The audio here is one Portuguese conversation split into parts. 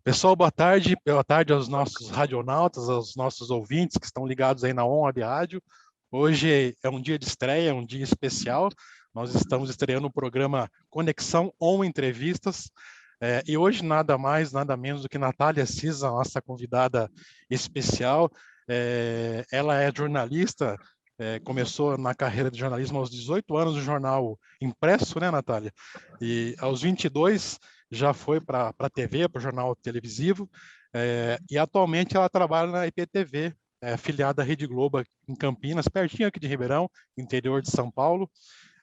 Pessoal, boa tarde aos nossos radionautas, aos nossos ouvintes que estão ligados aí na On Web Rádio. Hoje é um dia de estreia, um dia especial. Nós estamos estreando o programa Conexão On Entrevistas. E hoje nada mais, nada menos do que Natália Cisa, nossa convidada especial. Ela é jornalista, começou na carreira de jornalismo aos 18 anos no jornal impresso, né, Natália? E aos 22 já foi para a TV, para o jornal televisivo, e atualmente ela trabalha na IPTV, afiliada à Rede Globo em Campinas, pertinho aqui de Ribeirão, interior de São Paulo.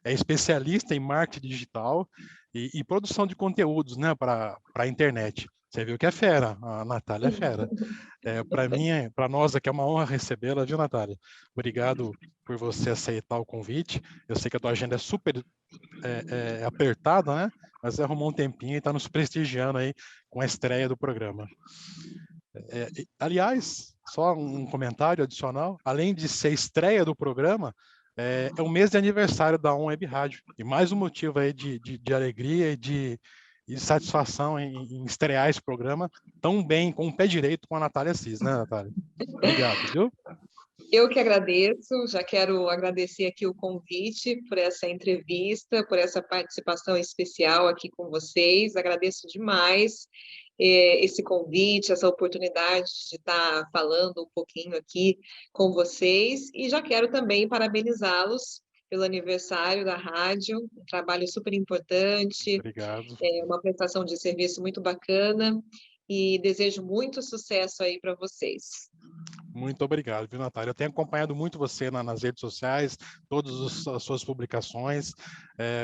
É especialista em marketing digital e produção de conteúdos, né, para a internet. Você viu que é fera, a Natália é fera. Para mim, para nós aqui é uma honra recebê-la, viu, Natália? Obrigado por você aceitar o convite. Eu sei que a tua agenda é super apertada, né? Mas você arrumou um tempinho e está nos prestigiando aí com a estreia do programa. Aliás, só um comentário adicional, além de ser estreia do programa, é o mês de aniversário da On Web Rádio. E mais um motivo aí de alegria e de satisfação em estrear esse programa tão bem, com o pé direito com a Natália Cis, né, Natália? Obrigado, viu? Eu que agradeço, já quero agradecer aqui o convite por essa entrevista, por essa participação especial aqui com vocês. Agradeço demais esse convite, essa oportunidade de estar falando um pouquinho aqui com vocês. E já quero também parabenizá-los pelo aniversário da rádio, um trabalho super importante, Obrigado. uma prestação de serviço muito bacana. E desejo muito sucesso aí para vocês. Muito obrigado, viu, Natália? Eu tenho acompanhado muito você nas redes sociais, todas as suas publicações.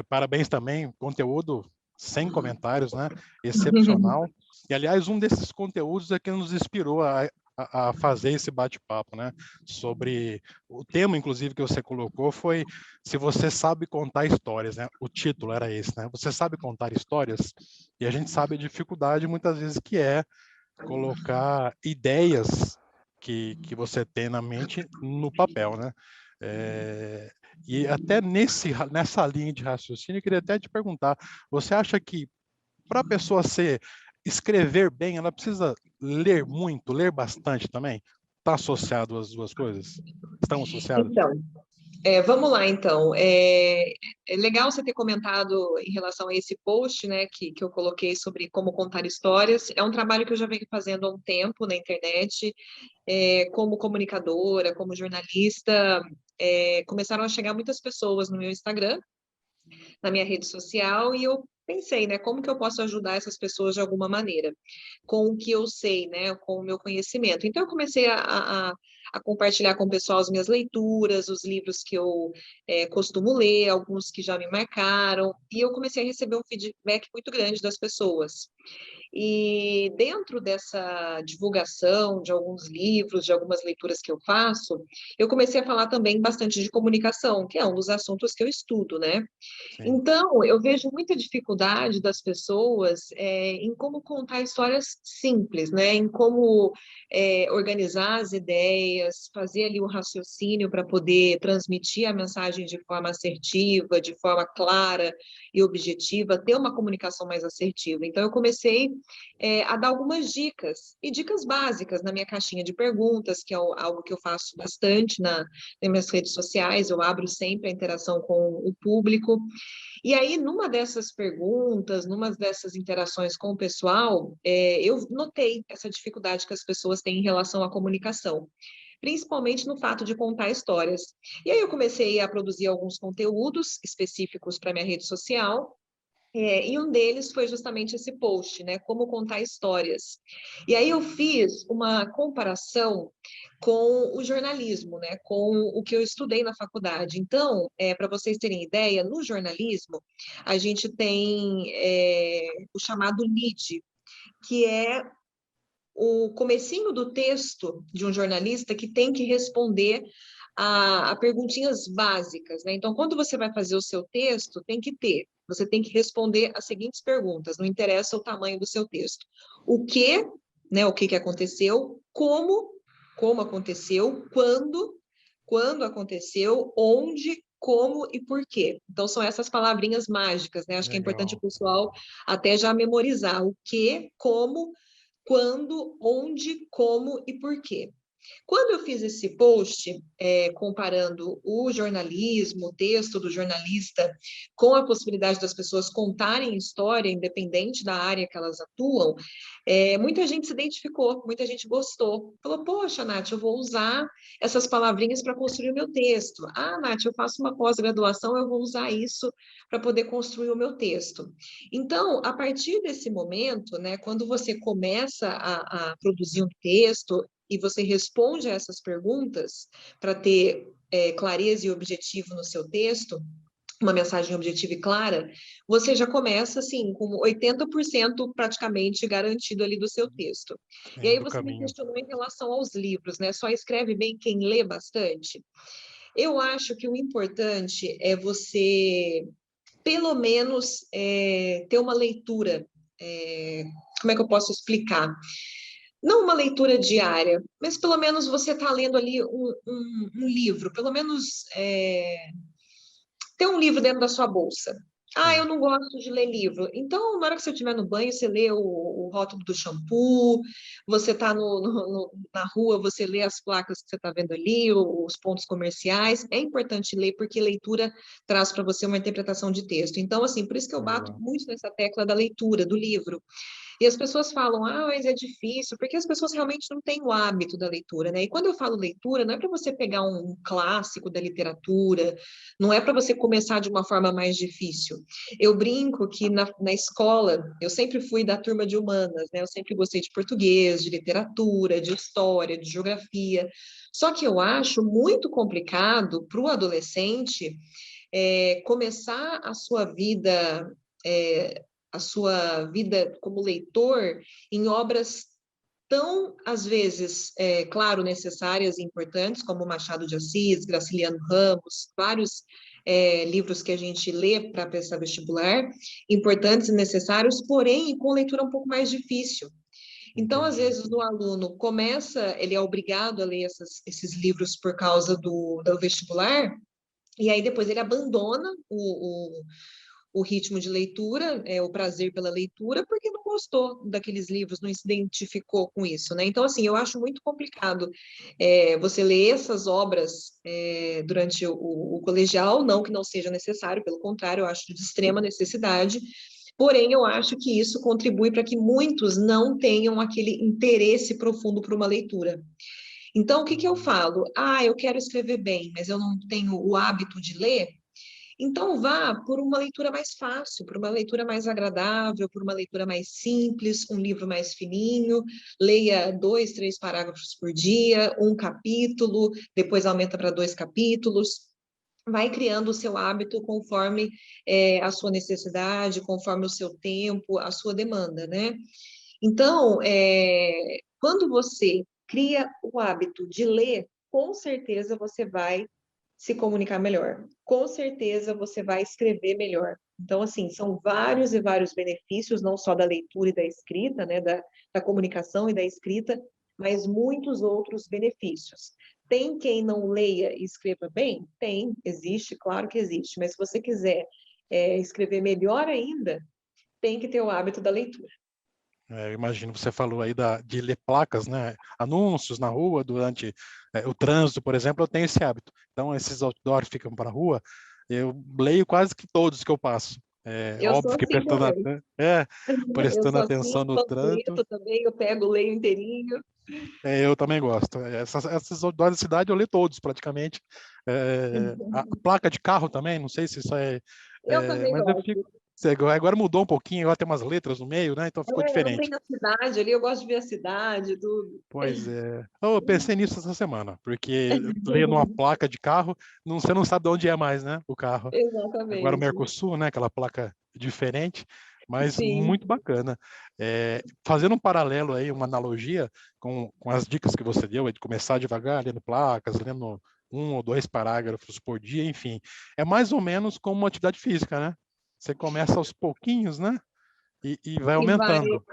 Parabéns também, conteúdo sem comentários, né? Excepcional. E, aliás, um desses conteúdos é que nos inspirou a fazer esse bate-papo, né? Sobre o tema, inclusive, que você colocou foi se você sabe contar histórias, né? O título era esse, né? Você sabe contar histórias? E a gente sabe a dificuldade, muitas vezes, que é colocar ideias que você tem na mente no papel, né? E até nessa linha de raciocínio, eu queria até te perguntar, você acha que para a pessoa escrever bem, ela precisa ler muito, ler bastante também? Está associado as duas coisas? Estão associadas? Então, vamos lá, então. É legal você ter comentado em relação a esse post, né, que eu coloquei sobre como contar histórias. É um trabalho que eu já venho fazendo há um tempo na internet, como comunicadora, como jornalista. Começaram a chegar muitas pessoas no meu Instagram, na minha rede social, e eu pensei, né, como que eu posso ajudar essas pessoas de alguma maneira, com o que eu sei, né, com o meu conhecimento. Então, eu comecei a compartilhar com o pessoal as minhas leituras, os livros que eu costumo ler, alguns que já me marcaram, e eu comecei a receber um feedback muito grande das pessoas. E dentro dessa divulgação de alguns livros, de algumas leituras que eu faço, eu comecei a falar também bastante de comunicação, que é um dos assuntos que eu estudo, né? Sim. Então, eu vejo muita dificuldade das pessoas em como contar histórias simples, né? Em como organizar as ideias, fazer ali um raciocínio para poder transmitir a mensagem de forma assertiva, de forma clara e objetiva, ter uma comunicação mais assertiva. Então, eu comecei a dar algumas dicas, e dicas básicas na minha caixinha de perguntas, que é algo que eu faço bastante nas minhas redes sociais, eu abro sempre a interação com o público. E aí, numa dessas perguntas, numa dessas interações com o pessoal, eu notei essa dificuldade que as pessoas têm em relação à comunicação, principalmente no fato de contar histórias. E aí eu comecei a produzir alguns conteúdos específicos para minha rede social, e um deles foi justamente esse post, né? Como contar histórias. E aí eu fiz uma comparação com o jornalismo, né? Com o que eu estudei na faculdade. Então, para vocês terem ideia, no jornalismo, a gente tem o chamado lead, que é o comecinho do texto de um jornalista que tem que responder a perguntinhas básicas, né? Então, quando você vai fazer o seu texto, você tem que responder as seguintes perguntas, não interessa o tamanho do seu texto. O que, né? O que aconteceu, como aconteceu, quando aconteceu, onde, como e por quê. Então, são essas palavrinhas mágicas, né? Acho que é importante o Legal. pessoal até já memorizar o que, como, quando, onde, como e por quê. Quando eu fiz esse post, comparando o jornalismo, o texto do jornalista, com a possibilidade das pessoas contarem história, independente da área que elas atuam, muita gente se identificou, muita gente gostou. Falou, poxa, Nath, eu vou usar essas palavrinhas para construir o meu texto. Ah, Nath, eu faço uma pós-graduação, eu vou usar isso para poder construir o meu texto. Então, a partir desse momento, né, quando você começa a produzir um texto, e você responde a essas perguntas para ter clareza e objetivo no seu texto, uma mensagem objetiva e clara, você já começa assim com 80% praticamente garantido ali do seu texto. E aí Do você me caminho. questionou em relação aos livros, né? Só escreve bem quem lê bastante. Eu acho que o importante é você, pelo menos, ter uma leitura. Como é que eu posso explicar? Não uma leitura diária, mas pelo menos você está lendo ali um livro, pelo menos ter um livro dentro da sua bolsa. Ah, eu Sim. não gosto de ler livro. Então, na hora que você estiver no banho, você lê o rótulo do shampoo, você está na rua, você lê as placas que você está vendo ali, os pontos comerciais. É importante ler, porque leitura traz para você uma interpretação de texto. Então, assim, por isso que eu bato Exato. muito nessa tecla da leitura, do livro. E as pessoas falam, ah, mas é difícil, porque as pessoas realmente não têm o hábito da leitura, né? E quando eu falo leitura, não é para você pegar um clássico da literatura, não é para você começar de uma forma mais difícil. Eu brinco que na escola, eu sempre fui da turma de humanas, né? Eu sempre gostei de português, de literatura, de história, de geografia. Só que eu acho muito complicado para o adolescente começar a sua vida como leitor em obras tão, às vezes, claro, necessárias e importantes, como Machado de Assis, Graciliano Ramos, vários livros que a gente lê para prestar vestibular, importantes e necessários, porém com leitura um pouco mais difícil. Então, às Entendi. vezes, o aluno começa, ele é obrigado a ler esses livros por causa do vestibular, e aí depois ele abandona o ritmo de leitura, o prazer pela leitura, porque não gostou daqueles livros, não se identificou com isso, né? Então, assim, eu acho muito complicado você ler essas obras durante o colegial, não que não seja necessário, pelo contrário, eu acho de extrema necessidade, porém, eu acho que isso contribui para que muitos não tenham aquele interesse profundo por uma leitura. Então, o que que eu falo? Ah, eu quero escrever bem, mas eu não tenho o hábito de ler. Então, vá por uma leitura mais fácil, por uma leitura mais agradável, por uma leitura mais simples, um livro mais fininho. Leia 2, 3 parágrafos por dia, um capítulo, depois aumenta para 2 capítulos. Vai criando o seu hábito conforme a sua necessidade, conforme o seu tempo, a sua demanda, né? Então, quando você cria o hábito de ler, com certeza você vai se comunicar melhor. Com certeza você vai escrever melhor. Então, assim, são vários e vários benefícios, não só da leitura e da escrita, né, da comunicação e da escrita, mas muitos outros benefícios. Tem quem não leia e escreva bem? Tem, existe, claro que existe. Mas se você quiser escrever melhor ainda, tem que ter o hábito da leitura. Eu imagino, você falou aí de ler placas, né? Anúncios na rua durante o trânsito, por exemplo, eu tenho esse hábito. Então, esses outdoors ficam para a rua, eu leio quase que todos que eu passo. É Eu sou óbvio que assim também. Eu prestando sou atenção assim, no trânsito, panfleto também, eu pego, leio inteirinho. eu também gosto. Essas outdoors da cidade eu leio todos, praticamente. A placa de carro também, não sei se isso Eu também mas eu gosto. fico. Agora mudou um pouquinho, agora tem umas letras no meio, né? Então ficou Não diferente. tem a cidade ali, eu gosto de ver a cidade, tudo. Pois é. Eu pensei nisso essa semana, porque lendo uma placa de carro, você não sabe de onde é mais, né? O carro. Agora o Exatamente. Mercosul, né? Aquela placa diferente, mas Sim. muito bacana. Fazendo um paralelo aí, uma analogia com as dicas que você deu, de começar devagar, lendo placas, lendo 1 ou 2 parágrafos por dia, enfim. É mais ou menos como uma atividade física, né? Você começa aos pouquinhos, né? E vai E vai, aumentando.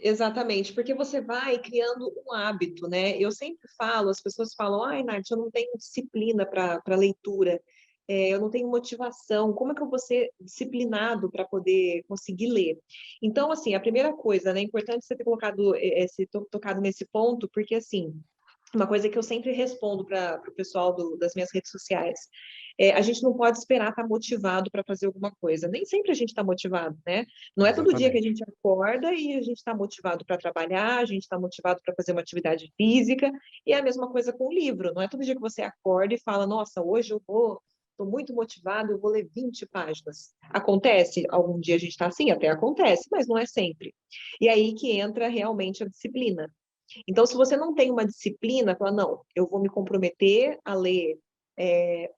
exatamente, porque você vai criando um hábito, né? Eu sempre falo, as pessoas falam, ai, Nath, eu não tenho disciplina para leitura. eu não tenho motivação, como é que eu vou ser disciplinado para poder conseguir ler? Então, assim, a primeira coisa, né, é importante você ter colocado, tocado nesse ponto, porque, assim, uma coisa que eu sempre respondo para o pessoal das minhas redes sociais. A gente não pode esperar estar motivado para fazer alguma coisa. Nem sempre a gente está motivado, né? Não é todo dia que a Exatamente. gente acorda e a gente está motivado para trabalhar, a gente está motivado para fazer uma atividade física, e é a mesma coisa com o livro. Não é todo dia que você acorda e fala, nossa, hoje eu vou. Estou muito motivado, eu vou ler 20 páginas. Acontece? Algum dia a gente está assim? Até acontece, mas não é sempre. E aí que entra realmente a disciplina. Então, se você não tem uma disciplina, fala, não, eu vou me comprometer a ler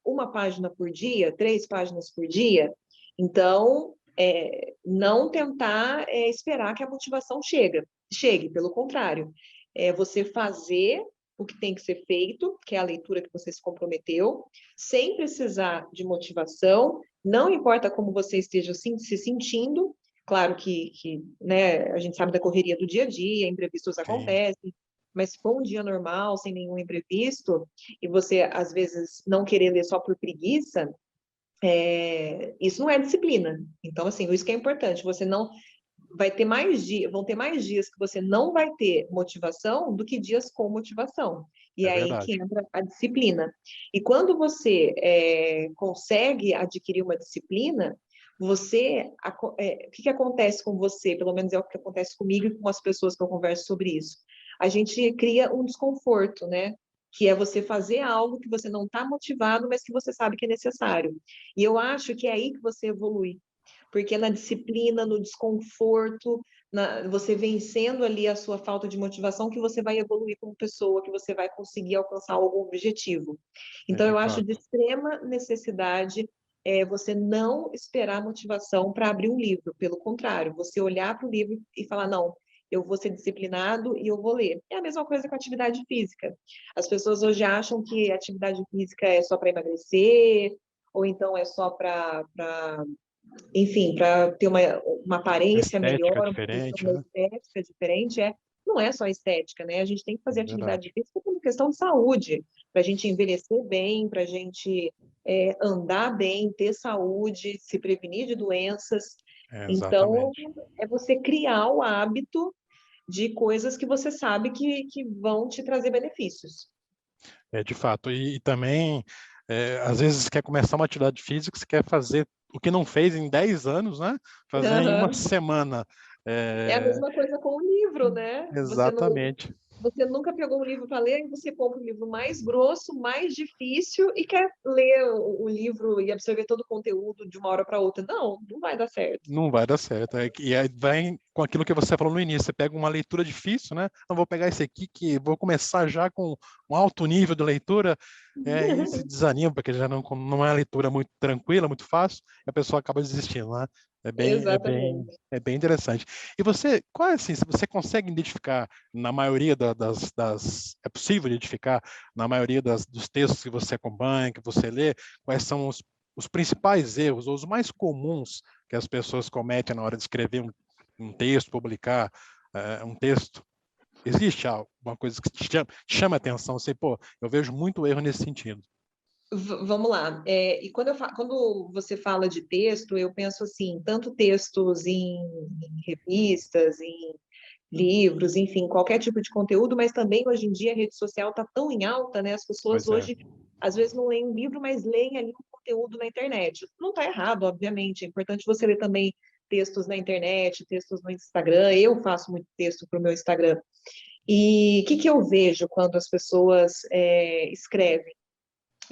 uma página por dia, 3 páginas por dia, então, não tentar esperar que a motivação chegue, pelo contrário, você fazer o que tem que ser feito, que é a leitura que você se comprometeu, sem precisar de motivação, não importa como você esteja se sentindo. Claro que né, a gente sabe da correria do dia a dia, imprevistos Sim, acontecem, mas se for um dia normal, sem nenhum imprevisto, e você, às vezes, não querer ler só por preguiça, isso não é disciplina. Então, assim, isso que é importante, você não vai ter mais dias, vão ter mais dias que você não vai ter motivação do que dias com motivação. E é é aí que verdade. entra a disciplina. E quando você consegue adquirir uma disciplina, o que acontece com você? Pelo menos é o que acontece comigo e com as pessoas que eu converso sobre isso. A gente cria um desconforto, né? Que é você fazer algo que você não está motivado, mas que você sabe que é necessário. E eu acho que é aí que você evolui, porque na disciplina, no desconforto, você vencendo ali a sua falta de motivação, que você vai evoluir como pessoa, que você vai conseguir alcançar algum objetivo. É Então, de eu acho de fato. extrema necessidade você não esperar motivação para abrir um livro, pelo contrário, você olhar para o livro e falar, não, eu vou ser disciplinado e eu vou ler. É a mesma coisa com a atividade física. As pessoas hoje acham que atividade física é só para emagrecer, ou então é só para enfim, para ter uma aparência Estética melhor, uma questão diferente, da né? estética diferente, não é só estética, né? A gente tem que É fazer atividade verdade. física por questão de saúde, para a gente envelhecer bem, para a gente andar bem, ter saúde, se prevenir de doenças. É, Então, exatamente. é você criar o hábito de coisas que você sabe que vão te trazer benefícios. É de fato. E também, às vezes, quer começar uma atividade física, você quer fazer o que não fez em 10 anos, né? Fazer em uma Aham. semana. É a É, mesma coisa com o livro, né? exatamente. Você nunca pegou um livro para ler e você compra um livro mais grosso, mais difícil e quer ler o livro e absorver todo o conteúdo de uma hora para outra. Não, não vai dar certo. Não vai dar certo. E aí vai com aquilo que você falou no início. Você pega uma leitura difícil, né? Não vou pegar esse aqui que vou começar já com um alto nível de leitura, e se desanima, porque já não é uma leitura muito tranquila, muito fácil, e a pessoa acaba desistindo, né? Exatamente. É bem interessante. E você, qual é assim, se você consegue identificar na maioria é possível identificar na maioria dos textos que você acompanha, que você lê, quais são os principais erros, ou os mais comuns que as pessoas cometem na hora de escrever um texto, publicar um texto? Existe alguma coisa que te chama a atenção? Assim, pô, eu vejo muito erro nesse sentido. Vamos lá. E quando você fala de texto, eu penso assim, tanto textos em revistas, em livros, enfim, qualquer tipo de conteúdo, mas também hoje em dia a rede social está tão em alta, né? As pessoas Pois é, hoje às vezes não leem um livro, mas leem ali um conteúdo na internet. Não está errado, obviamente. É importante você ler também textos na internet, textos no Instagram. Eu faço muito texto para o meu Instagram. E o que eu vejo quando as pessoas escrevem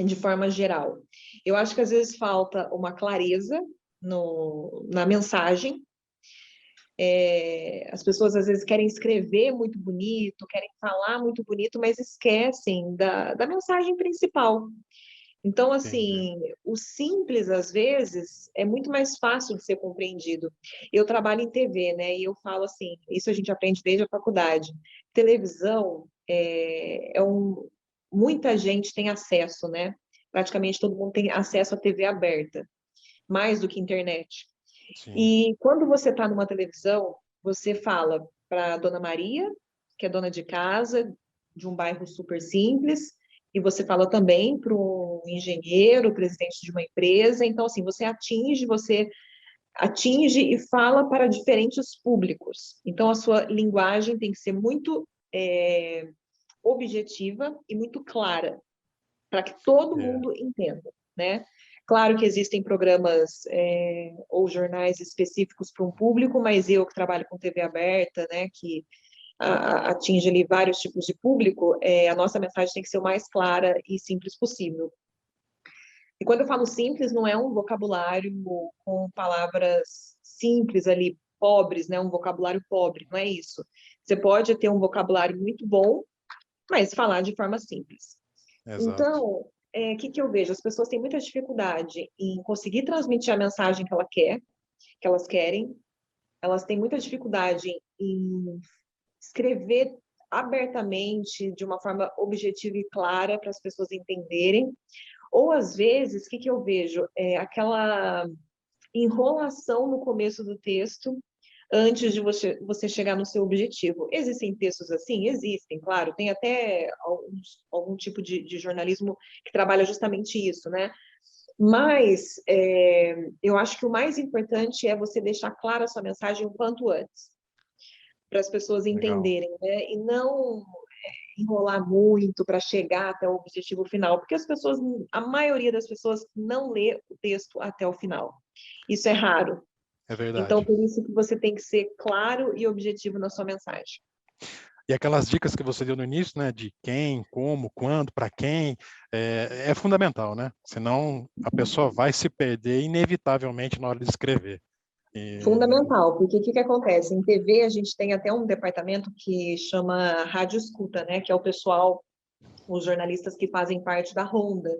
de forma geral? Eu acho que às vezes falta uma clareza na mensagem. As pessoas às vezes querem escrever muito bonito, querem falar muito bonito, mas esquecem da mensagem principal. Então, entendi. assim, o simples, às vezes, é muito mais fácil de ser compreendido. Eu trabalho em TV, né? E eu falo assim, isso a gente aprende desde a faculdade. Televisão muita gente tem acesso, né? Praticamente todo mundo tem acesso à TV aberta, mais do que internet. Sim, E quando você está numa televisão, você fala para a Dona Maria, que é dona de casa, de um bairro super simples, e você fala também para um engenheiro, presidente de uma empresa. Então, assim, você atinge e fala para diferentes públicos. Então, a sua linguagem tem que ser muito objetiva e muito clara, para que todo É, mundo entenda, né? Claro que existem programas ou jornais específicos para um público, mas eu que trabalho com TV aberta, né, que atinge ali vários tipos de público, a nossa mensagem tem que ser o mais clara e simples possível. E quando eu falo simples, não é um vocabulário com palavras simples ali, pobres, né? Um vocabulário pobre, não é isso. Você pode ter um vocabulário muito bom, mas falar de forma simples. exato. Então, que eu vejo? As pessoas têm muita dificuldade em conseguir transmitir a mensagem que elas querem. Elas têm muita dificuldade em escrever abertamente, de uma forma objetiva e clara, para as pessoas entenderem. Ou, às vezes, que eu vejo? Aquela enrolação no começo do texto, antes de você chegar no seu objetivo. Existem textos assim? Existem, claro. Tem até algum tipo de jornalismo que trabalha justamente isso, né? Mas eu acho que o mais importante é você deixar clara a sua mensagem o quanto antes, para as pessoas Legal. entenderem, né? E não enrolar muito para chegar até o objetivo final, porque a maioria das pessoas não lê o texto até o final. Isso é raro. É Então, verdade. por isso que você tem que ser claro e objetivo na sua mensagem. E aquelas dicas que você deu no início, né, de quem, como, quando, para quem, é fundamental, né? Senão a pessoa vai se perder inevitavelmente na hora de escrever. E, Fundamental, porque o que acontece? Em TV, a gente tem até um departamento que chama Rádio Escuta, né? Que é o pessoal, os jornalistas que fazem parte da Ronda.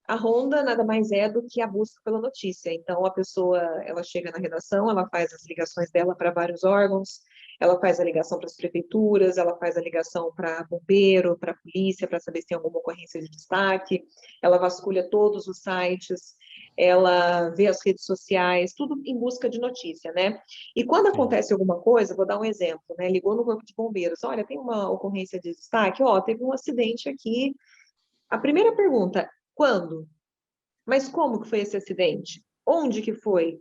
A ronda nada mais é do que a busca pela notícia. Então, a pessoa, ela chega na redação, ela faz as ligações dela para vários órgãos, ela faz a ligação para as prefeituras, ela faz a ligação para bombeiro, para polícia, para saber se tem alguma ocorrência de destaque, ela vasculha todos os sites, ela vê as redes sociais, tudo em busca de notícia, né? E quando sim, acontece alguma coisa, vou dar um exemplo, né? Ligou no corpo de bombeiros, olha, tem uma ocorrência de destaque, ó, teve um acidente aqui. A primeira pergunta, quando? Mas como que foi esse acidente? Onde que foi?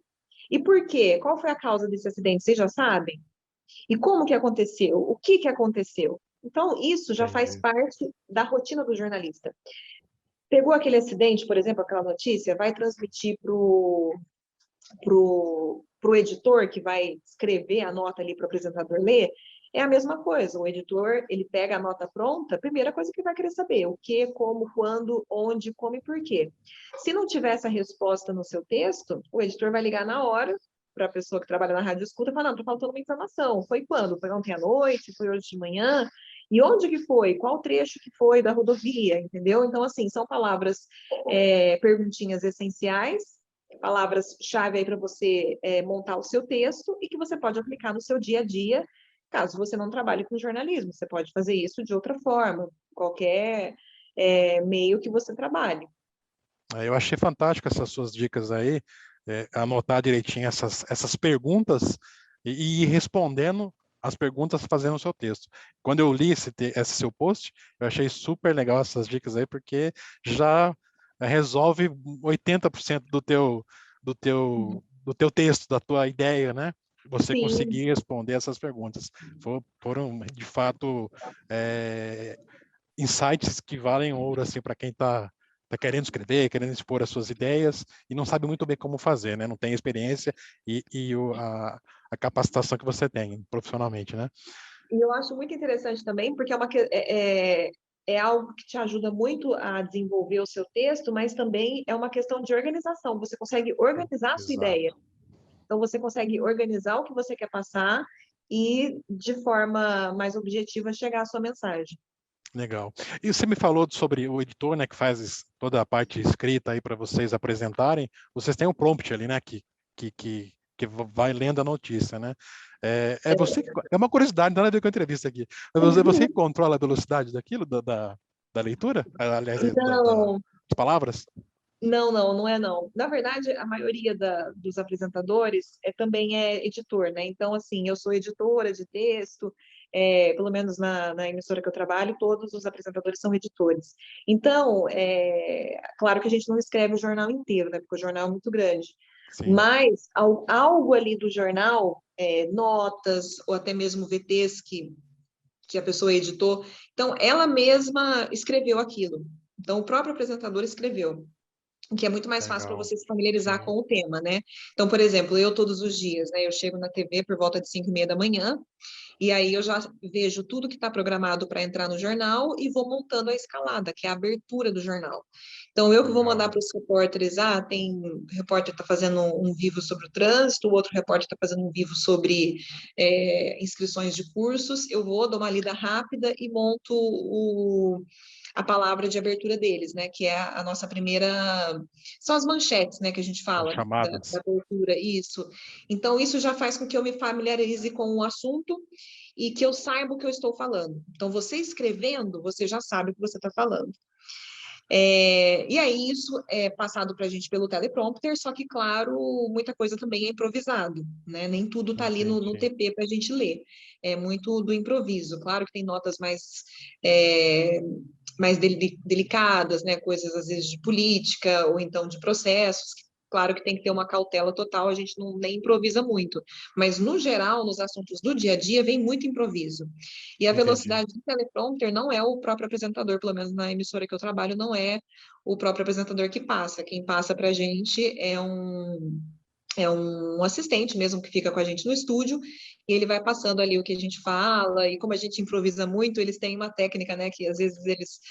E por quê? Qual foi a causa desse acidente? Vocês já sabem? E como que aconteceu? O que que aconteceu? Então, isso já faz entendi. parte da rotina do jornalista. Pegou aquele acidente, por exemplo, aquela notícia, vai transmitir pro editor que vai escrever a nota ali para o apresentador ler, é a mesma coisa. O editor, ele pega a nota pronta, a primeira coisa que vai querer saber, o que, como, quando, onde, como e por quê. Se não tiver essa resposta no seu texto, o editor vai ligar na hora para a pessoa que trabalha na rádio escuta e falar, não, está faltando uma informação. Foi quando? Foi ontem à noite? Foi hoje de manhã? E onde que foi? Qual trecho que foi da rodovia? Entendeu? Então, assim, são palavras, perguntinhas essenciais, palavras-chave aí para você montar o seu texto e que você pode aplicar no seu dia a dia, caso você não trabalhe com jornalismo. Você pode fazer isso de outra forma, qualquer meio que você trabalhe. Eu achei fantástico essas suas dicas aí, anotar direitinho essas perguntas e ir respondendo as perguntas fazendo o seu texto. Quando eu li esse seu post, eu achei super legal essas dicas aí, porque já resolve 80% do teu texto, da tua ideia, né? Você Sim, conseguir responder essas perguntas. Foram de fato, insights que valem ouro assim para quem está querendo escrever, querendo expor as suas ideias e não sabe muito bem como fazer, né? Não tem experiência a capacitação que você tem profissionalmente, né? e eu acho muito interessante também, porque é algo que te ajuda muito a desenvolver o seu texto, mas também é uma questão de organização. Você consegue organizar a sua ideia. Exato. Então, você consegue organizar o que você quer passar e, de forma mais objetiva, chegar à sua mensagem. Legal. E você me falou sobre o editor, né, que faz toda a parte escrita aí para vocês apresentarem. Vocês têm um prompt ali, né, que vai lendo a notícia, né? É uma curiosidade, não tem nada a ver com a entrevista aqui. Mas você que controla a velocidade daquilo, da leitura? Aliás, das Então, palavras? Não, não, não é não. Na verdade, a maioria dos apresentadores também é editor, né? Então, assim, eu sou editora de texto, pelo menos na emissora que eu trabalho, todos os apresentadores são editores. Então, claro que a gente não escreve o jornal inteiro, né? Porque o jornal é muito grande. Sim, Mas algo ali do jornal, notas ou até mesmo VTs que a pessoa editou, então ela mesma escreveu aquilo. Então, o próprio apresentador escreveu, o que é muito mais fácil para legal. você se familiarizar Sim. com o tema, né? Então, por exemplo, eu todos os dias, né? Eu chego na TV por volta de 5:30 da manhã, e aí eu já vejo tudo que está programado para entrar no jornal e vou montando a escalada, que é a abertura do jornal. Então, eu que vou mandar Legal. para os repórteres, tem repórter está fazendo um vivo sobre o trânsito, o outro repórter está fazendo um vivo sobre inscrições de cursos, eu vou, dou uma lida rápida e monto a palavra de abertura deles, né? Que é a nossa primeira. São as manchetes, né? Que a gente As fala da chamadas. abertura, isso. Então, isso já faz com que eu me familiarize com o assunto e que eu saiba o que eu estou falando. Então, você escrevendo, você já sabe o que você está falando. E aí, isso é passado para a gente pelo teleprompter, só que, claro, muita coisa também é improvisado, né? Nem tudo está ali no Entendi. TP para a gente ler. É muito do improviso. Claro que tem notas é, mais delicadas, né? Coisas às vezes de política ou então de processos. Claro que tem que ter uma cautela total, a gente não nem improvisa muito, mas no geral, nos assuntos do dia a dia, vem muito improviso. E a Entendi. velocidade do teleprompter não é o próprio apresentador, pelo menos na emissora que eu trabalho, não é o próprio apresentador que passa. Quem passa para a gente é um assistente mesmo que fica com a gente no estúdio, e ele vai passando ali o que a gente fala, e como a gente improvisa muito, eles têm uma técnica, né, que às vezes eles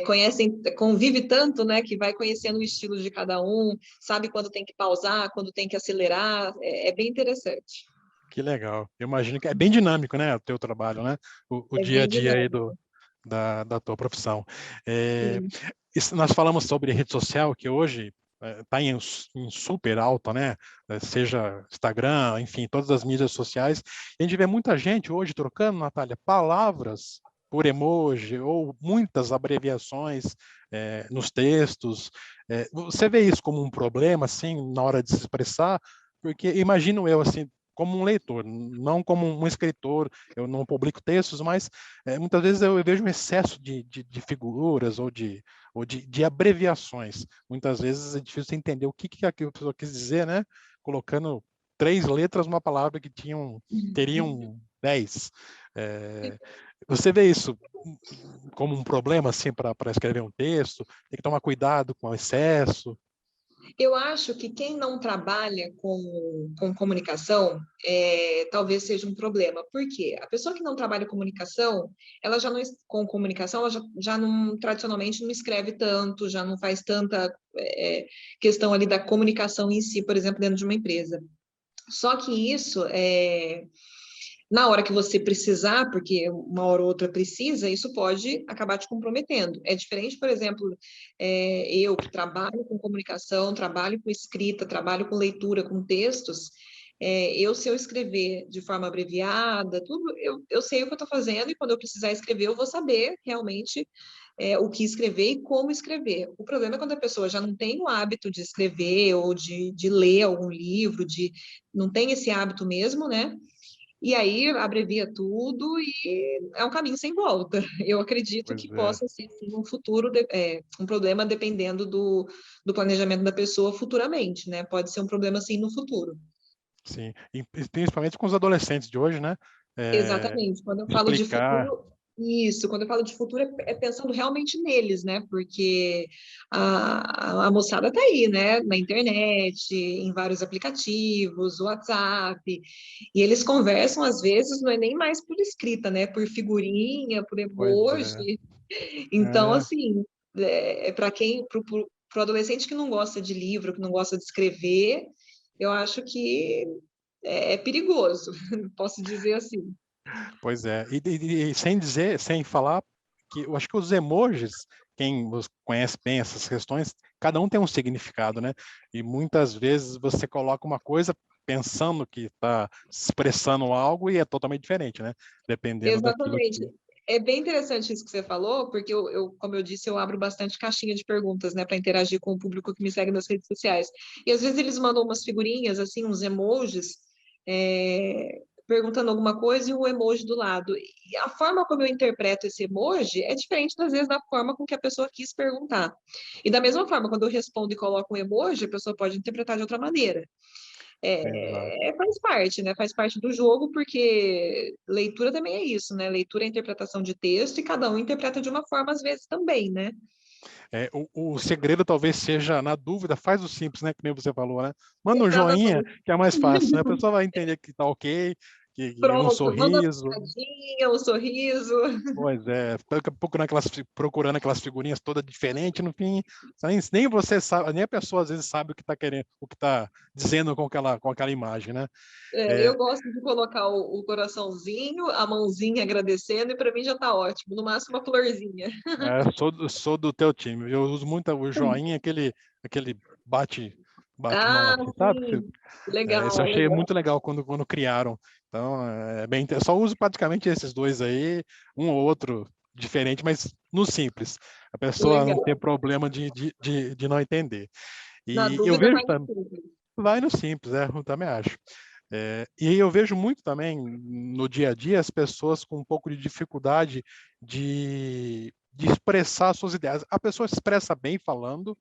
conhecem, convive tanto, né, que vai conhecendo o estilo de cada um, sabe quando tem que pausar, quando tem que acelerar, é bem interessante. Que legal. Eu imagino que é bem dinâmico, né, o teu trabalho, né? O É dia a bem dia aí dinâmico. da tua profissão. É, Sim. nós falamos sobre rede social, que hoje está em super alta, né? Seja Instagram, enfim, todas as mídias sociais. E a gente vê muita gente hoje trocando, Natália, palavras por emoji ou muitas abreviações nos textos. Você vê isso como um problema, assim, na hora de se expressar? Porque imagino eu, assim, como um leitor, não como um escritor, eu não publico textos, mas muitas vezes eu vejo um excesso de figuras ou de abreviações. Muitas vezes é difícil entender o que a pessoa quis dizer, né? Colocando 3 letras numa palavra que teriam 10. É, você vê isso como um problema assim para escrever um texto? Tem que tomar cuidado com o excesso. Eu acho que quem não trabalha com comunicação talvez seja um problema. Por quê? A pessoa que não trabalha comunicação, ela já não, com comunicação, ela já não, tradicionalmente não escreve tanto, já não faz tanta questão ali da comunicação em si, por exemplo, dentro de uma empresa. Só que isso na hora que você precisar, porque uma hora ou outra precisa, isso pode acabar te comprometendo. É diferente, por exemplo, eu que trabalho com comunicação, trabalho com escrita, trabalho com leitura, com textos, se eu escrever de forma abreviada, tudo, eu sei o que eu estou fazendo e quando eu precisar escrever, eu vou saber realmente o que escrever e como escrever. O problema é quando a pessoa já não tem o hábito de escrever ou de ler algum livro, não tem esse hábito mesmo, né? E aí abrevia tudo e é um caminho sem volta. Eu acredito Pois que é, possa ser sim, um futuro, um problema dependendo do planejamento da pessoa futuramente, né? Pode ser um problema sim no futuro. sim. E principalmente com os adolescentes de hoje, né? É, Exatamente. Quando eu falo de explicar. futuro, isso, quando eu falo de futuro, é pensando realmente neles, né? Porque a moçada tá aí, né? Na internet, em vários aplicativos, WhatsApp, e eles conversam, às vezes, não é nem mais por escrita, né? Por figurinha, por Pois é. emoji. Então, É, assim, para pro adolescente que não gosta de livro, que não gosta de escrever, eu acho que é perigoso, posso dizer assim. pois é. E sem dizer, sem falar que eu acho que os emojis, conhece bem essas questões, cada um tem um significado, né? E muitas vezes você coloca uma coisa pensando que está expressando algo e é totalmente diferente, né? Dependendo daquilo Exatamente. que. É bem interessante isso que você falou, porque como eu disse, eu abro bastante caixinha de perguntas, né, para interagir com o público que me segue nas redes sociais. E às vezes eles mandam umas figurinhas, assim, uns emojis, perguntando alguma coisa e o emoji do lado. E a forma como eu interpreto esse emoji é diferente, às vezes, da forma com que a pessoa quis perguntar. E da mesma forma, quando eu respondo e coloco um emoji, a pessoa pode interpretar de outra maneira. Exato. Faz parte, né? Faz parte do jogo, porque leitura também é isso, né? Leitura é interpretação de texto e cada um interpreta de uma forma, às vezes, também, né? O segredo talvez seja, na dúvida, faz o simples, né? Que nem você falou, né? Manda um joinha, Exatamente. que é mais fácil, né? A pessoa vai entender que tá ok, que um Pronto, manda uma sorriso. piscadinha, um sorriso. Pois é, procurando aquelas figurinhas todas diferentes, no fim, nem você sabe, nem a pessoa às vezes sabe o que está querendo, o que está dizendo com aquela imagem, né? Eu gosto de colocar o coraçãozinho, a mãozinha agradecendo, e para mim já tá ótimo. No máximo, uma florzinha. Sou do teu time, eu uso muito o joinha, aquele bate mão Ah, assim, sabe? sim. Isso eu Legal, achei legal. muito legal quando criaram. Então, eu só uso praticamente esses dois aí, um ou outro diferente, mas no simples. A pessoa não tem Legal. problema de não entender. Na E eu dúvida, vejo vai no também, simples. vai no simples, eu também acho. E eu vejo muito também no dia a dia as pessoas com um pouco de dificuldade de expressar suas ideias. A pessoa se expressa bem falando,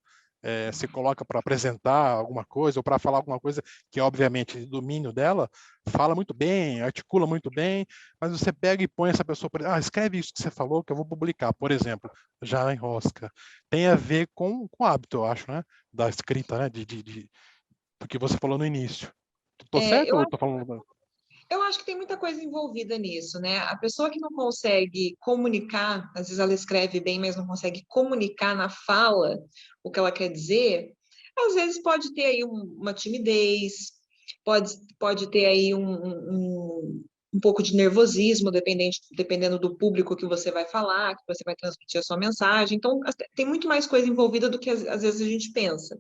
se coloca para apresentar alguma coisa ou para falar alguma coisa que, obviamente, é domínio dela, fala muito bem, articula muito bem, mas você pega e põe essa pessoa, escreve isso que você falou que eu vou publicar, por exemplo, já enrosca. Tem a ver com hábito, eu acho, né? Da escrita, né? Do que você falou no início. Tô certo Eu ou tô falando? Eu acho que tem muita coisa envolvida nisso, né? A pessoa que não consegue comunicar, às vezes ela escreve bem, mas não consegue comunicar na fala o que ela quer dizer, às vezes pode ter aí uma timidez, pode ter aí um pouco de nervosismo, dependendo do público que você vai falar, que você vai transmitir a sua mensagem. Então, tem muito mais coisa envolvida do que às vezes a gente pensa.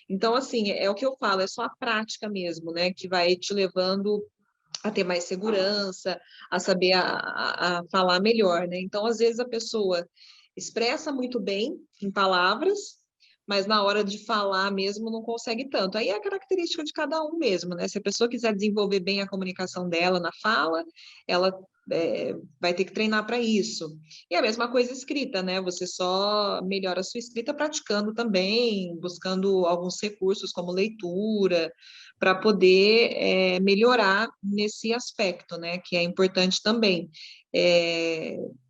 Então, assim, é o que eu falo, é só a prática mesmo, né, que vai te levando a ter mais segurança, a saber a falar melhor, né? Então, às vezes, a pessoa expressa muito bem em palavras, mas na hora de falar mesmo não consegue tanto. Aí é a característica de cada um mesmo, né? Se a pessoa quiser desenvolver bem a comunicação dela na fala, ela vai ter que treinar para isso. E a mesma coisa escrita, né? Você só melhora a sua escrita praticando também, buscando alguns recursos como leitura, para poder melhorar nesse aspecto, né? Que é importante também.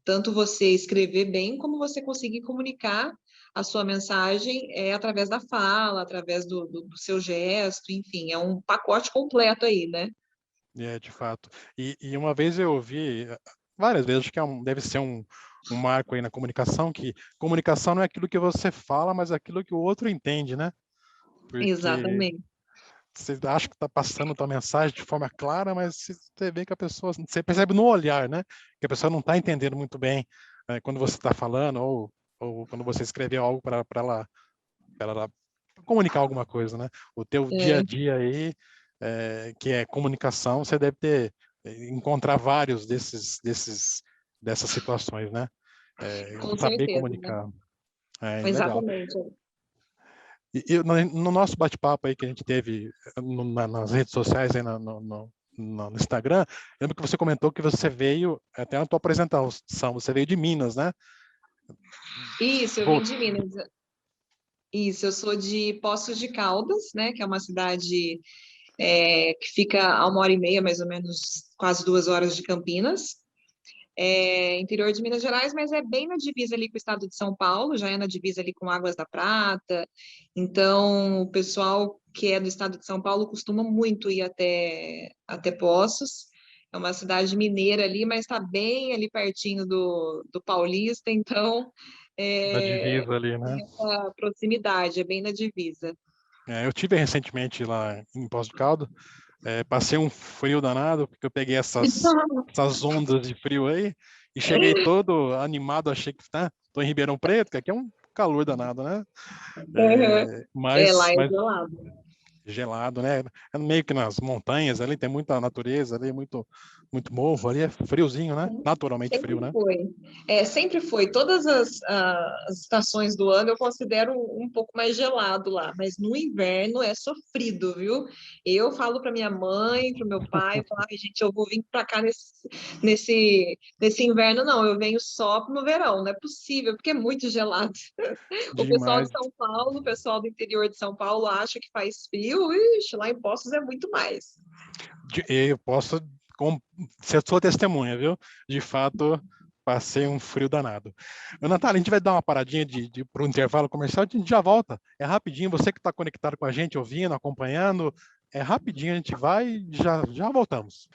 Tanto você escrever bem, como você conseguir comunicar a sua mensagem através da fala, através do seu gesto, enfim, é um pacote completo aí, né? De fato. E uma vez eu ouvi, várias vezes, acho que deve ser um marco aí na comunicação, que comunicação não é aquilo que você fala, mas aquilo que o outro entende, né? Porque Exatamente. você acha que está passando a tua mensagem de forma clara, mas você vê que a pessoa, você percebe no olhar, né? Que a pessoa não está entendendo muito bem quando você está falando ou quando você escreveu algo para ela comunicar alguma coisa, né? O teu dia a É, dia aí, que é comunicação, você deve encontrar vários dessas situações, né? com Saber certeza, né? comunicar. Legal. Exatamente. No nosso bate-papo aí que a gente teve nas redes sociais, aí no Instagram, lembro que você comentou que você veio, até na tua apresentação, você veio de Minas, né? Isso, eu vim Vol- de Minas. Isso, eu sou de Poços de Caldas, né? Que é uma cidade que fica a 1h30, mais ou menos, quase 2 horas de Campinas. Interior de Minas Gerais, mas é bem na divisa ali com o estado de São Paulo, já é na divisa ali com Águas da Prata. Então, o pessoal que é do estado de São Paulo costuma muito ir até Poços. É uma cidade mineira ali, mas está bem ali pertinho do Paulista, então Da divisa ali, né? tem essa proximidade, é bem na divisa. Eu tive recentemente lá em Poços de Caldas. Passei um frio danado, porque eu peguei essas ondas de frio aí e cheguei todo animado, achei que tô em Ribeirão Preto, que aqui é um calor danado, né? Uhum. Mas, Lá é mas gelado. gelado, né? É meio que nas montanhas ali, tem muita natureza ali, muito morro ali, é friozinho, né? Naturalmente frio, Sempre né? foi. Sempre foi. Todas as estações do ano eu considero um pouco mais gelado lá, mas no inverno é sofrido, viu? Eu falo para minha mãe, para o meu pai, falo, ai, gente, eu vou vir para cá nesse inverno, não, eu venho só no verão, não é possível, porque é muito gelado. O pessoal de Demais. São Paulo, o pessoal do interior de São Paulo acha que faz frio, ixi, lá em Poços é muito mais. Eu posso ser sua testemunha, viu? De fato, passei um frio danado. Natália, a gente vai dar uma paradinha para o intervalo comercial, a gente já volta. É rapidinho, você que está conectado com a gente, ouvindo, acompanhando, é rapidinho, a gente vai e já voltamos.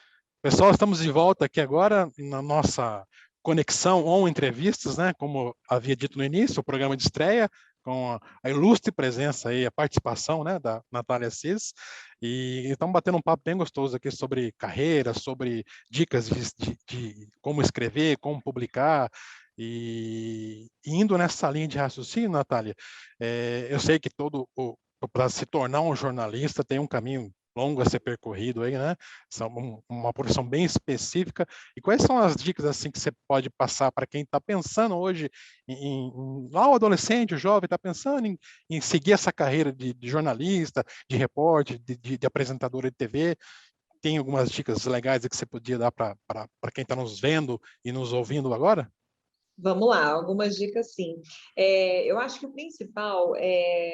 Pessoal, estamos de volta aqui agora na nossa conexão on entrevistas, né? Como havia dito no início, o programa de estreia, com a ilustre presença aí, a participação, né, da Natália Assis, e estamos batendo um papo bem gostoso aqui sobre carreira, sobre dicas de como escrever, como publicar, e indo nessa linha de raciocínio, Natália, eu sei que para se tornar um jornalista tem um caminho longo a ser percorrido aí, né? São uma profissão bem específica. E quais são as dicas assim que você pode passar para quem está pensando hoje lá o adolescente, o jovem está pensando em seguir essa carreira de jornalista, de repórter, de apresentadora de TV? Tem algumas dicas legais que você podia dar para quem está nos vendo e nos ouvindo agora? Vamos lá, algumas dicas sim. Eu acho que o principal é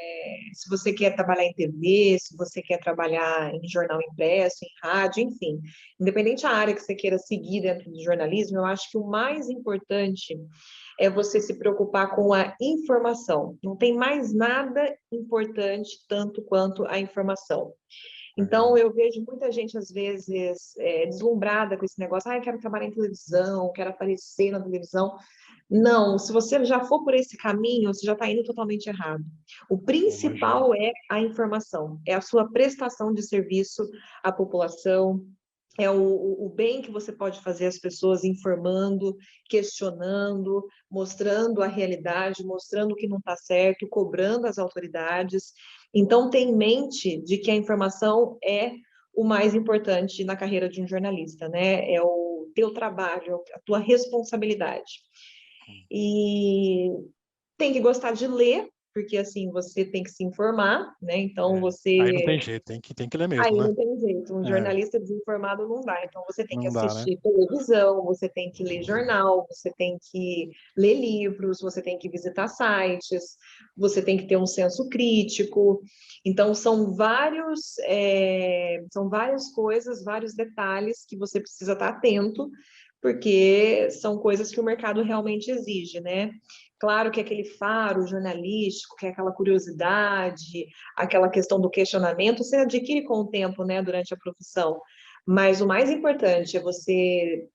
se você quer trabalhar em TV, se você quer trabalhar em jornal impresso, em rádio, enfim, independente da área que você queira seguir dentro do jornalismo, eu acho que o mais importante é você se preocupar com a informação. Não tem mais nada importante tanto quanto a informação. Então, eu vejo muita gente, às vezes, deslumbrada com esse negócio. Ah, eu quero trabalhar em televisão, quero aparecer na televisão. Não, se você já for por esse caminho, você já está indo totalmente errado. O Imagino. principal é a informação, é a sua prestação de serviço à população, é o bem que você pode fazer às pessoas informando, questionando, mostrando a realidade, mostrando o que não está certo, cobrando as autoridades. Então, tenha em mente de que a informação é o mais importante na carreira de um jornalista, né? É o teu trabalho, a tua responsabilidade. E tem que gostar de ler, porque assim você tem que se informar, né? Então Aí não tem você jeito, tem que ler mesmo, aí né? não tem jeito, um É, jornalista desinformado não dá. Então você tem que não dá, né? assistir televisão, você tem que ler jornal, você tem que ler livros, você tem que visitar sites, você tem que ter um senso crítico. Então são várias coisas, vários detalhes que você precisa estar atento, porque são coisas que o mercado realmente exige, né? Claro que aquele faro jornalístico, que é aquela curiosidade, aquela questão do questionamento, você adquire com o tempo, né, durante a profissão. Mas o mais importante é você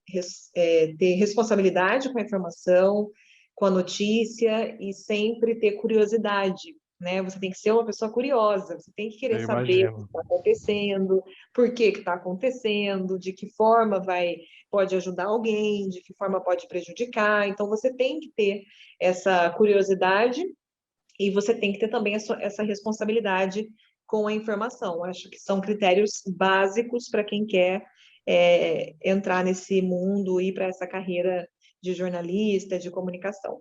ter responsabilidade com a informação, com a notícia e sempre ter curiosidade, né? Você tem que ser uma pessoa curiosa, você tem que querer Eu saber o que imagino. está acontecendo, por que está acontecendo, de que forma pode ajudar alguém, de que forma pode prejudicar. Então, você tem que ter essa curiosidade e você tem que ter também essa responsabilidade com a informação. Acho que são critérios básicos para quem quer entrar nesse mundo e para essa carreira de jornalista, de comunicação.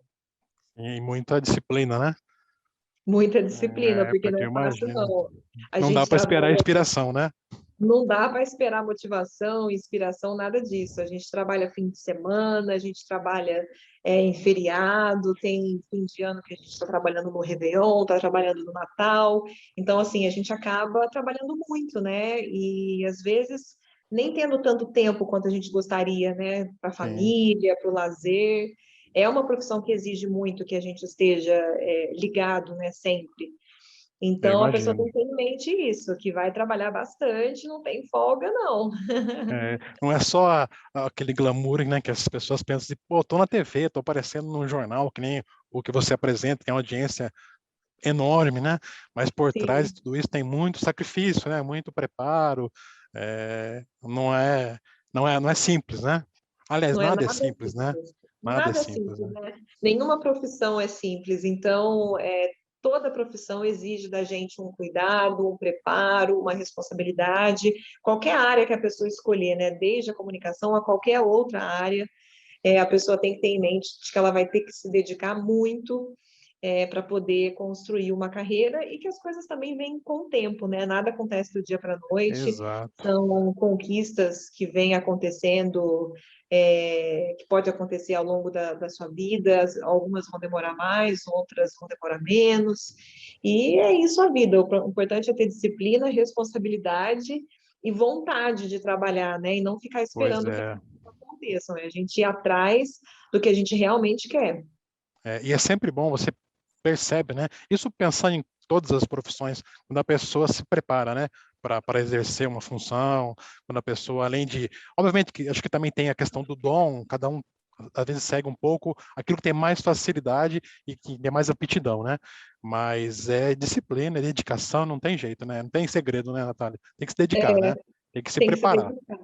E muita disciplina, né? Muita disciplina, porque não Porque eu é fácil, imagino. não. A Não dá gente para esperar a trabalha. inspiração, né? Não dá para esperar motivação, inspiração, nada disso. A gente trabalha fim de semana, a gente trabalha em feriado, tem fim de ano que a gente está trabalhando no Réveillon, está trabalhando no Natal. Então, assim, a gente acaba trabalhando muito, né? E às vezes nem tendo tanto tempo quanto a gente gostaria, né? Para a Sim, família, para o lazer. É uma profissão que exige muito que a gente esteja ligado, né? Sempre. eu Então, a pessoa tem imagino. que ter em mente isso, que vai trabalhar bastante, não tem folga, não. Não é só aquele glamour, né, que as pessoas pensam assim, pô, tô na TV, tô aparecendo num jornal, que nem o que você apresenta, tem uma audiência enorme, né? Mas por trás de Sim, tudo isso tem muito sacrifício, né? Muito preparo. Não é simples, né? Aliás, não é nada é nada simples, né? simples. Nada é Nada simples, simples, né? né? Nenhuma profissão é simples. Então, toda profissão exige da gente um cuidado, um preparo, uma responsabilidade, qualquer área que a pessoa escolher, né? Desde a comunicação a qualquer outra área, a pessoa tem que ter em mente de que ela vai ter que se dedicar muito para poder construir uma carreira e que as coisas também vêm com o tempo, né? Nada acontece do dia para a noite, Exato. são conquistas que vêm acontecendo, que pode acontecer ao longo da sua vida, algumas vão demorar mais, outras vão demorar menos, e é isso a vida. O importante é ter disciplina, responsabilidade e vontade de trabalhar, né? E não ficar Pois esperando que é. aconteçam, né? A gente ir atrás do que a gente realmente quer. E é sempre bom, você percebe, né? Isso pensando em todas as profissões, quando a pessoa se prepara, né? Para exercer uma função, quando a pessoa, além de... Obviamente que acho que também tem a questão do dom, cada um às vezes segue um pouco aquilo que tem mais facilidade e que tem mais aptidão, né? Mas é disciplina, é dedicação, não tem jeito, né? Não tem segredo, né, Natália? Tem que se dedicar, né? Tem que se Tem que se preparar. dedicar.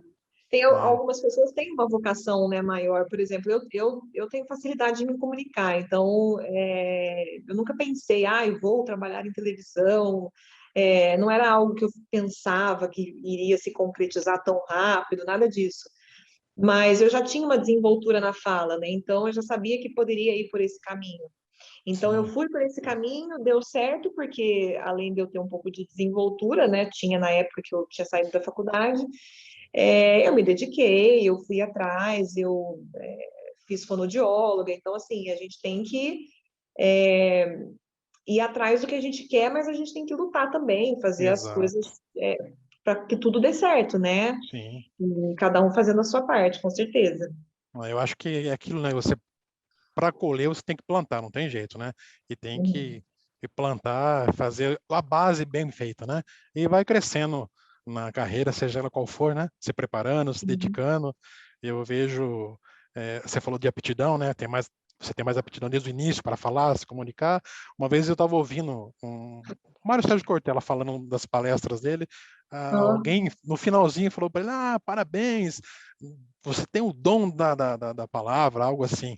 Tem É, algumas pessoas têm uma vocação, né, maior. Por exemplo, eu tenho facilidade de me comunicar, então eu nunca pensei, eu vou trabalhar em televisão. Não era algo que eu pensava que iria se concretizar tão rápido, nada disso. Mas eu já tinha uma desenvoltura na fala, né? Então eu já sabia que poderia ir por esse caminho. Então eu sim, fui por esse caminho, deu certo, porque além de eu ter um pouco de desenvoltura, né? Tinha na época que eu tinha saído da faculdade, eu me dediquei, eu fui atrás, eu fiz fonoaudióloga, então assim, a gente tem que ir atrás do que a gente quer, mas a gente tem que lutar também, fazer as coisas exato. para que tudo dê certo, né? Sim. E cada um fazendo a sua parte, com certeza. Eu acho que é aquilo, né? Você para colher você tem que plantar, não tem jeito, né? E tem Uhum. que plantar, fazer a base bem feita, né? E vai crescendo na carreira, seja ela qual for, né? Se preparando, se Uhum. dedicando. Eu vejo, você falou de aptidão, né? Você tem mais aptidão desde o início para falar, se comunicar. Uma vez eu estava ouvindo o Mário Sérgio Cortella falando das palestras dele, Ah, alguém no finalzinho falou para ele, parabéns, você tem o dom da palavra, algo assim.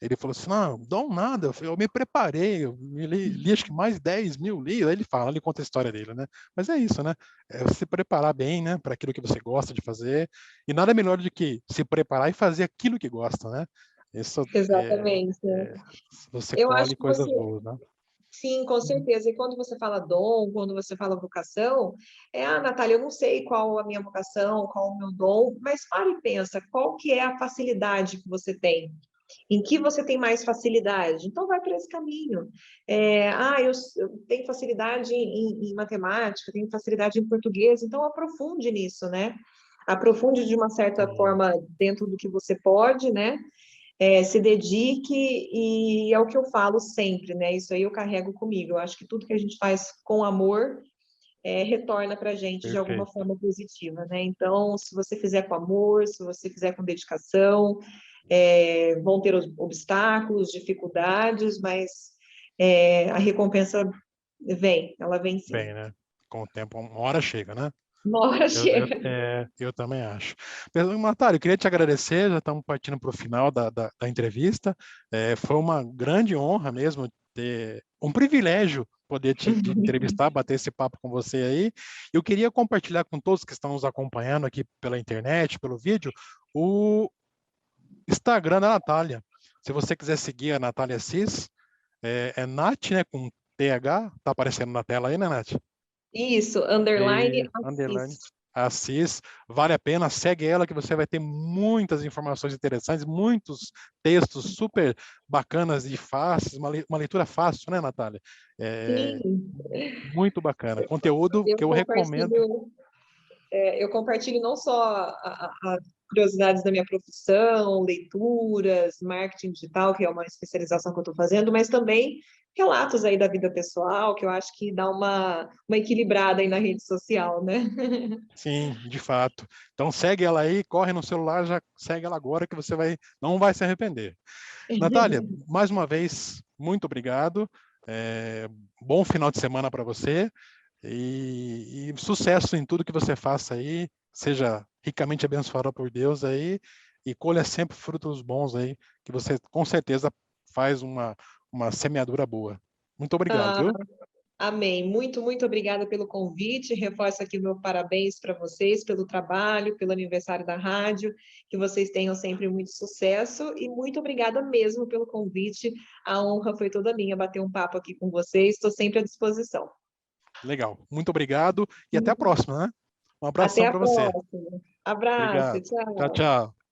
Ele falou assim, não, dom nada, eu me preparei, eu li acho que mais 10 mil livros, aí ele conta a história dele, né? Mas é isso, né? É se preparar bem, né, para aquilo que você gosta de fazer, e nada melhor do que se preparar e fazer aquilo que gosta, né? Isso exatamente. você Eu acho colhe que coisas você, boas, né? sim, com certeza. E quando você fala dom, quando você fala vocação, Natália, eu não sei qual a minha vocação, qual o meu dom, mas para e pensa, qual que é a facilidade que você tem? Em que você tem mais facilidade? Então, vai para esse caminho. Eu tenho facilidade em matemática, tenho facilidade em português, então aprofunde nisso, né? Aprofunde de uma certa Sim, forma dentro do que você pode, né? Se dedique e é o que eu falo sempre, né? Isso aí eu carrego comigo. Eu acho que tudo que a gente faz com amor retorna para a gente de alguma perfeito. forma positiva, né? Então, se você fizer com amor, se você fizer com dedicação, vão ter os obstáculos, dificuldades, mas a recompensa vem, ela vem sim. Bem, né? Com o tempo, uma hora chega, né? Uma hora chega. Eu também acho. Natália, eu queria te agradecer, já estamos partindo para o final da entrevista. Foi uma grande honra mesmo, um privilégio poder te entrevistar, bater esse papo com você aí. Eu queria compartilhar com todos que estão nos acompanhando aqui pela internet, pelo vídeo, o Instagram da Natália. Se você quiser seguir a Natália Assis, é Nath, né, com TH, tá aparecendo na tela aí, né, Nath? Isso, underline E underline Assis. Assis, vale a pena, segue ela que você vai ter muitas informações interessantes, muitos textos super bacanas e fáceis, uma leitura fácil, né, Natália? É, Sim, muito bacana, conteúdo eu que eu recomendo. compartilho eu compartilho não só a curiosidades da minha profissão, leituras, marketing digital, que é uma especialização que eu estou fazendo, mas também relatos aí da vida pessoal, que eu acho que dá uma equilibrada aí na rede social, né? Sim, de fato. Então segue ela aí, corre no celular, já segue ela agora que você não vai se arrepender. Natália, mais uma vez, muito obrigado. É, bom final de semana para você. E sucesso em tudo que você faça aí, seja ricamente abençoado por Deus aí e colha sempre frutos bons aí, que você com certeza faz uma semeadura boa. Muito obrigado, Ah, viu? amém. Muito, muito obrigada pelo convite. Reforço aqui o meu parabéns para vocês pelo trabalho, pelo aniversário da rádio. Que vocês tenham sempre muito sucesso e muito obrigada mesmo pelo convite. A honra foi toda minha bater um papo aqui com vocês. Estou sempre à disposição. Legal. Muito obrigado e até a próxima, né? Um Até abração a para você. próxima. Abraço, Obrigado. Tchau, tchau. tchau.